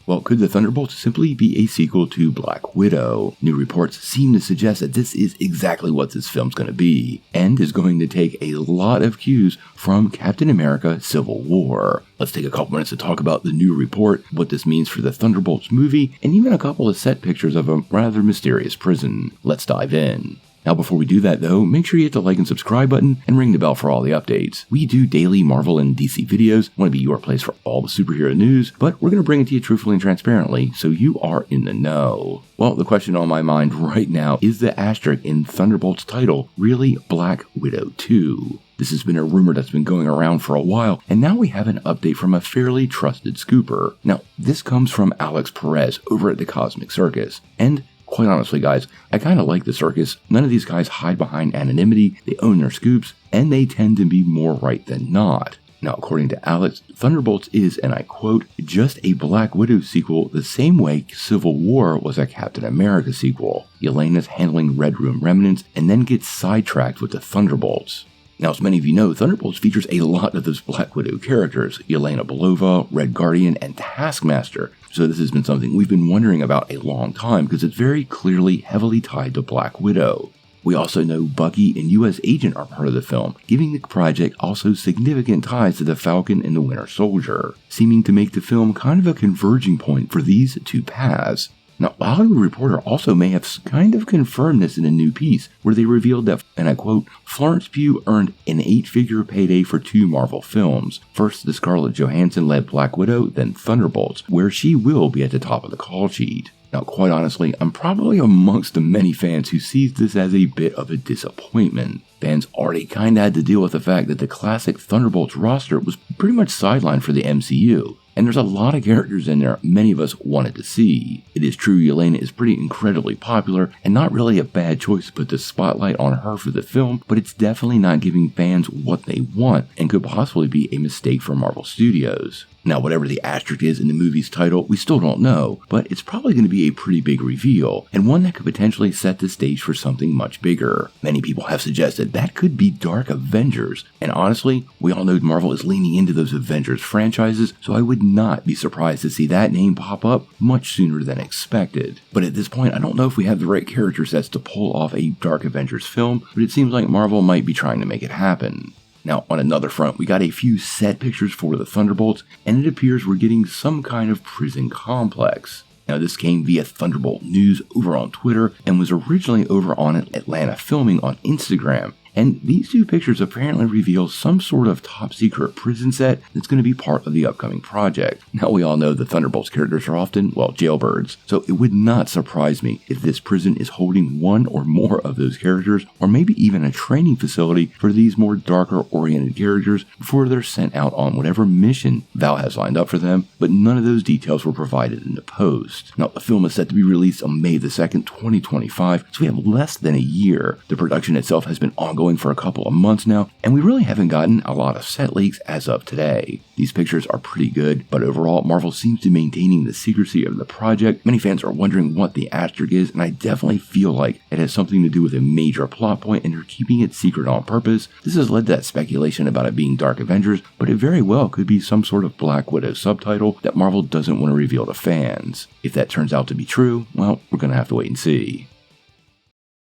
Well, could the Thunderbolts simply be a sequel to Black Widow? New reports seem to suggest that this is exactly what this film's going to be, and is going to take a lot of cues from Captain America Civil War. Let's take a couple minutes to talk about the new report, what this means for the Thunderbolts movie, and even a couple of set pictures of a rather mysterious prison. Let's dive in. Now before we do that though, make sure you hit the like and subscribe button and ring the bell for all the updates. We do daily Marvel and DC videos, want to be your place for all the superhero news, but we're going to bring it to you truthfully and transparently, so you are in the know. Well, the question on my mind right now is the asterisk in Thunderbolts title really Black Widow 2? This has been a rumor that's been going around for a while, and now we have an update from a fairly trusted scooper. Now, this comes from Alex Perez over at the Cosmic Circus, and quite honestly, guys, I kind of like the circus. None of these guys hide behind anonymity, they own their scoops, and they tend to be more right than not. Now, according to Alex, Thunderbolts is, and I quote, just a Black Widow sequel the same way Civil War was a Captain America sequel. Yelena's handling Red Room remnants and then gets sidetracked with the Thunderbolts. Now, as many of you know, Thunderbolts features a lot of those Black Widow characters, Yelena Belova, Red Guardian, and Taskmaster. So this has been something we've been wondering about a long time because it's very clearly heavily tied to Black Widow. We also know Bucky and US Agent are part of the film, giving the project also significant ties to the Falcon and the Winter Soldier, seeming to make the film kind of a converging point for these two paths. Now, The Hollywood Reporter also may have kind of confirmed this in a new piece, where they revealed that, and I quote, Florence Pugh earned an 8-figure payday for 2 Marvel films. First, the Scarlett Johansson-led Black Widow, then Thunderbolts, where she will be at the top of the call sheet. Now, quite honestly, I'm probably amongst the many fans who sees this as a bit of a disappointment. Fans already kinda had to deal with the fact that the classic Thunderbolts roster was pretty much sidelined for the MCU. And there's a lot of characters in there many of us wanted to see. It is true Yelena is pretty incredibly popular and not really a bad choice to put the spotlight on her for the film, but it's definitely not giving fans what they want and could possibly be a mistake for Marvel Studios. Now, whatever the asterisk is in the movie's title, we still don't know, but it's probably going to be a pretty big reveal, and one that could potentially set the stage for something much bigger. Many people have suggested that could be Dark Avengers, and honestly, we all know Marvel is leaning into those Avengers franchises, so I would not be surprised to see that name pop up much sooner than expected. But at this point, I don't know if we have the right character sets to pull off a Dark Avengers film, but it seems like Marvel might be trying to make it happen. Now, on another front, we got a few set pictures for the Thunderbolts, and it appears we're getting some kind of prison complex. Now, this came via Thunderbolt News over on Twitter, and was originally over on Atlanta Filming on Instagram. And these two pictures apparently reveal some sort of top secret prison set that's going to be part of the upcoming project. Now, we all know the Thunderbolts characters are often, well, jailbirds, so it would not surprise me if this prison is holding one or more of those characters, or maybe even a training facility for these more darker oriented characters before they're sent out on whatever mission Val has lined up for them, but none of those details were provided in the post. Now, the film is set to be released on May the 2nd, 2025, so we have less than a year. The production itself has been ongoing for a couple of months now, and we really haven't gotten a lot of set leaks as of today. These pictures are pretty good, but overall, Marvel seems to be maintaining the secrecy of the project. Many fans are wondering what the asterisk is, and I definitely feel like it has something to do with a major plot point, and they're keeping it secret on purpose. This has led to that speculation about it being Dark Avengers, but it very well could be some sort of Black Widow subtitle that Marvel doesn't want to reveal to fans. If that turns out to be true, well, we're gonna have to wait and see.